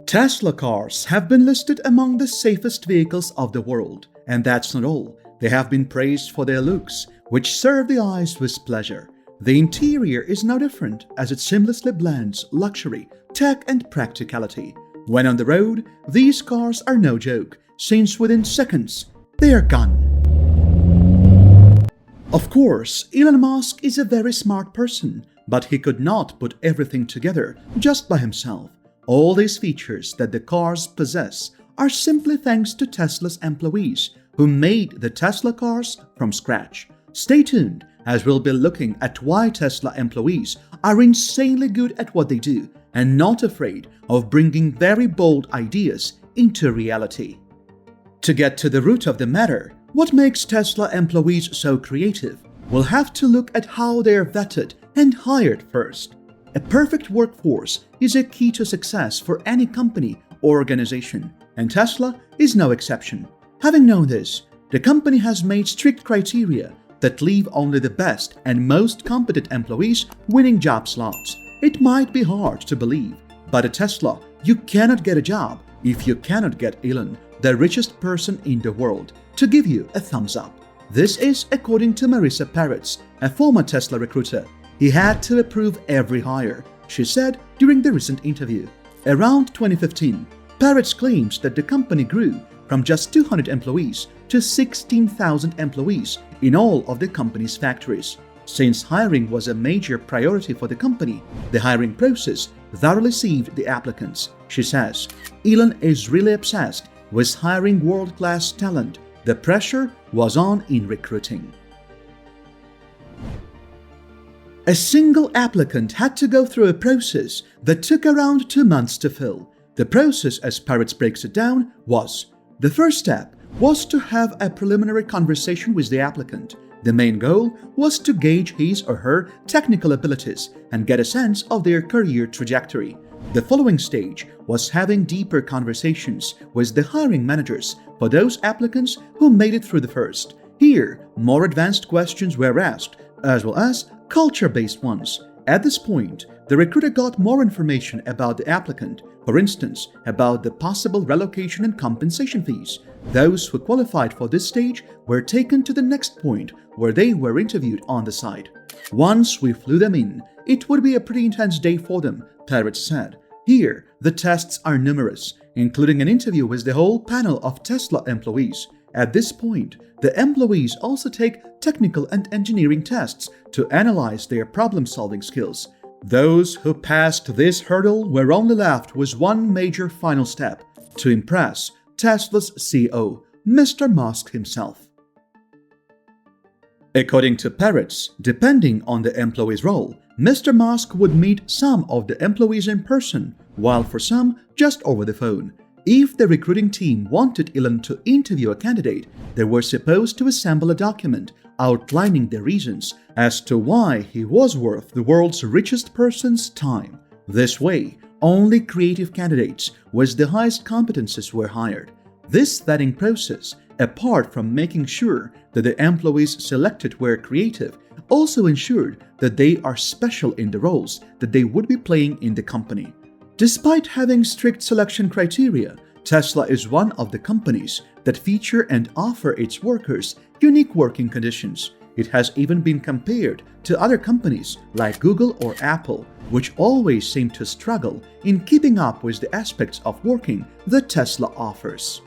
Tesla cars have been listed among the safest vehicles of the world, and that's not all. They have been praised for their looks, which serve the eyes with pleasure. The interior is no different as it seamlessly blends luxury, tech, and practicality. When on the road, these cars are no joke, since within seconds, they are gone. Of course, Elon Musk is a very smart person, but he could not put everything together just by himself. All these features that the cars possess are simply thanks to Tesla's employees who made the Tesla cars from scratch. Stay tuned as we'll be looking at why Tesla employees are insanely good at what they do and not afraid of bringing very bold ideas into reality. To get to the root of the matter, what makes Tesla employees so creative? We'll have to look at how they're vetted and hired first. A perfect workforce is a key to success for any company or organization, and Tesla is no exception. Having known this, the company has made strict criteria that leave only the best and most competent employees winning job slots. It might be hard to believe, but at Tesla, you cannot get a job if you cannot get Elon, the richest person in the world, to give you a thumbs up. This is according to Marissa Peretz, a former Tesla recruiter. He had to approve every hire, she said during the recent interview. Around 2015, Peretz claims that the company grew from just 200 employees to 16,000 employees in all of the company's factories. Since hiring was a major priority for the company, the hiring process thoroughly sieved the applicants. She says, Elon is really obsessed with hiring world-class talent. The pressure was on in recruiting. A single applicant had to go through a process that took around 2 months to fill. The process, as Peretz breaks it down, was: the first step was to have a preliminary conversation with the applicant. The main goal was to gauge his or her technical abilities and get a sense of their career trajectory. The following stage was having deeper conversations with the hiring managers for those applicants who made it through the first. Here, more advanced questions were asked, as well as culture-based ones. At this point, the recruiter got more information about the applicant, for instance, about the possible relocation and compensation fees. Those who qualified for this stage were taken to the next point, where they were interviewed on the site. Once we flew them in, it would be a pretty intense day for them, Peretz said. Here, the tests are numerous, including an interview with the whole panel of Tesla employees. At this point, the employees also take technical and engineering tests to analyze their problem-solving skills. Those who passed this hurdle were only left with one major final step: to impress Tesla's CEO, Mr. Musk himself. According to Peretz, depending on the employee's role, Mr. Musk would meet some of the employees in person, while for some, just over the phone. If the recruiting team wanted Elon to interview a candidate, they were supposed to assemble a document outlining the reasons as to why he was worth the world's richest person's time. This way, only creative candidates with the highest competences were hired. This vetting process, apart from making sure that the employees selected were creative, also ensured that they are special in the roles that they would be playing in the company. Despite having strict selection criteria, Tesla is one of the companies that feature and offer its workers unique working conditions. It has even been compared to other companies like Google or Apple, which always seem to struggle in keeping up with the aspects of working that Tesla offers.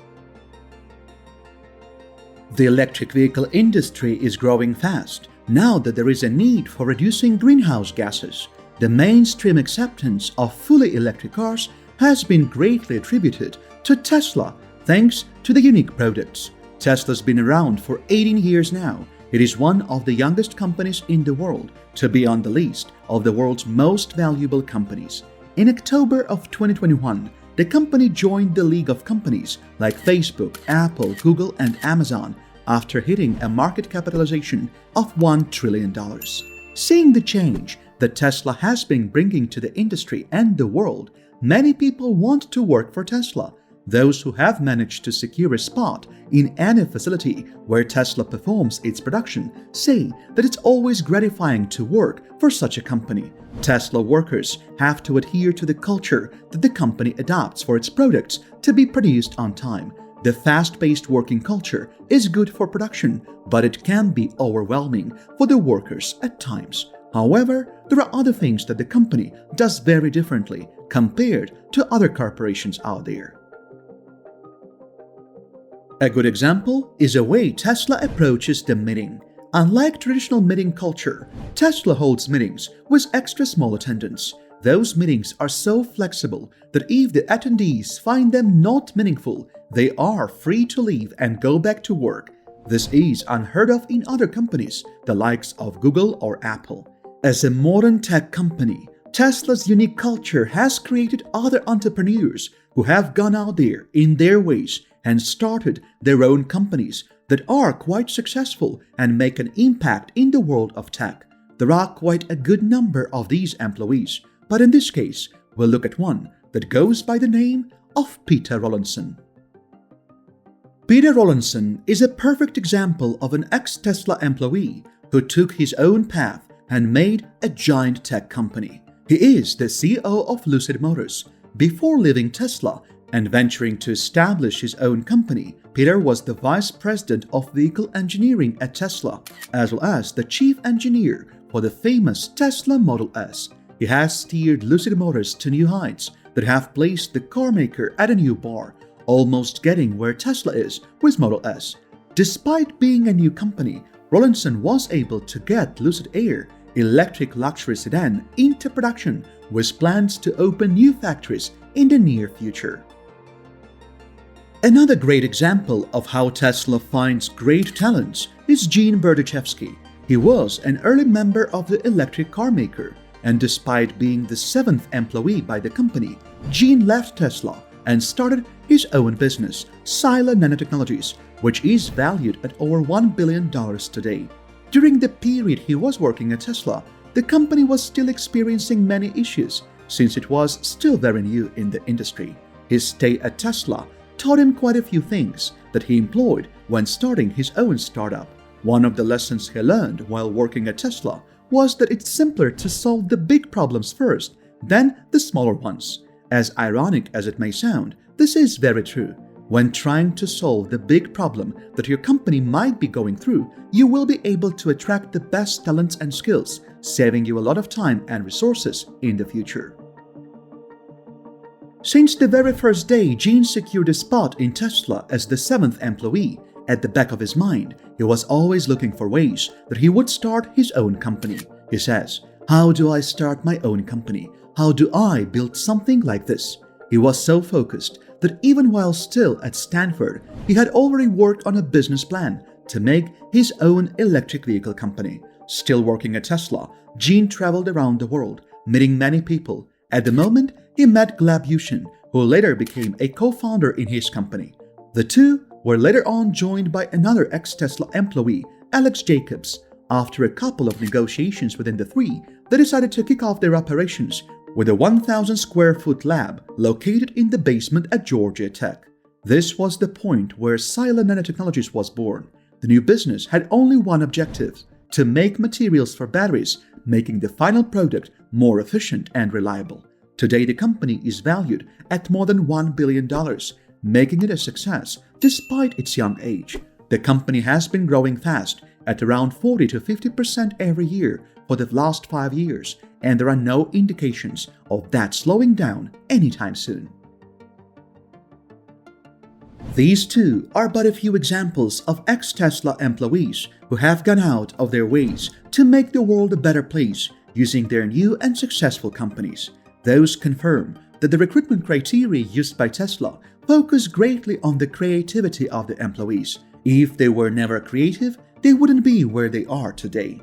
The electric vehicle industry is growing fast now that there is a need for reducing greenhouse gases. The mainstream acceptance of fully electric cars has been greatly attributed to Tesla thanks to the unique products. Tesla's been around for 18 years now. It is one of the youngest companies in the world to be on the list of the world's most valuable companies. In October of 2021, the company joined the league of companies like Facebook, Apple, Google, and Amazon after hitting a market capitalization of $1 trillion. Seeing the change that Tesla has been bringing to the industry and the world, many people want to work for Tesla. Those who have managed to secure a spot in any facility where Tesla performs its production say that it's always gratifying to work for such a company. Tesla workers have to adhere to the culture that the company adopts for its products to be produced on time. The fast-paced working culture is good for production, but it can be overwhelming for the workers at times. However, there are other things that the company does very differently compared to other corporations out there. A good example is the way Tesla approaches the meeting. Unlike traditional meeting culture, Tesla holds meetings with extra small attendance. Those meetings are so flexible that if the attendees find them not meaningful, they are free to leave and go back to work. This is unheard of in other companies, the likes of Google or Apple. As a modern tech company, Tesla's unique culture has created other entrepreneurs who have gone out there in their ways and started their own companies that are quite successful and make an impact in the world of tech. There are quite a good number of these employees, but in this case, we'll look at one that goes by the name of Peter Rawlinson. Peter Rawlinson is a perfect example of an ex-Tesla employee who took his own path and made a giant tech company. He is the CEO of Lucid Motors. Before leaving Tesla and venturing to establish his own company, Peter was the vice president of vehicle engineering at Tesla, as well as the chief engineer for the famous Tesla Model S. He has steered Lucid Motors to new heights that have placed the carmaker at a new bar, almost getting where Tesla is with Model S. Despite being a new company, Rawlinson was able to get Lucid Air, electric luxury sedan, into production with plans to open new factories in the near future. Another great example of how Tesla finds great talents is Gene Berdichevsky. He was an early member of the electric car maker, and despite being the 7th employee by the company, Gene left Tesla and started his own business, Sila Nanotechnologies, which is valued at over $1 billion today. During the period he was working at Tesla, the company was still experiencing many issues since it was still very new in the industry. His stay at Tesla taught him quite a few things that he employed when starting his own startup. One of the lessons he learned while working at Tesla was that it's simpler to solve the big problems first than the smaller ones. As ironic as it may sound, this is very true. When trying to solve the big problem that your company might be going through, you will be able to attract the best talents and skills, saving you a lot of time and resources in the future. Since the very first day Gene secured a spot in Tesla as the 7th employee, at the back of his mind, he was always looking for ways that he would start his own company. He says, "How do I start my own company? How do I build something like this?" He was so focused that even while still at Stanford, he had already worked on a business plan to make his own electric vehicle company. Still working at Tesla, Gene traveled around the world, meeting many people. At the moment, he met Gleb Yushin, who later became a co-founder in his company. The two were later on joined by another ex-Tesla employee, Alex Jacobs. After a couple of negotiations within the three, they decided to kick off their operations with a 1,000 square foot lab located in the basement at Georgia Tech. This was the point where Sila Nanotechnologies was born. The new business had only one objective: to make materials for batteries, making the final product more efficient and reliable. Today, the company is valued at more than $1 billion, making it a success despite its young age. The company has been growing fast at around 40 to 50% every year for the last 5 years, and there are no indications of that slowing down anytime soon. These two are but a few examples of ex-Tesla employees who have gone out of their ways to make the world a better place using their new and successful companies. Those confirm that the recruitment criteria used by Tesla focus greatly on the creativity of the employees. If they were never creative, they wouldn't be where they are today.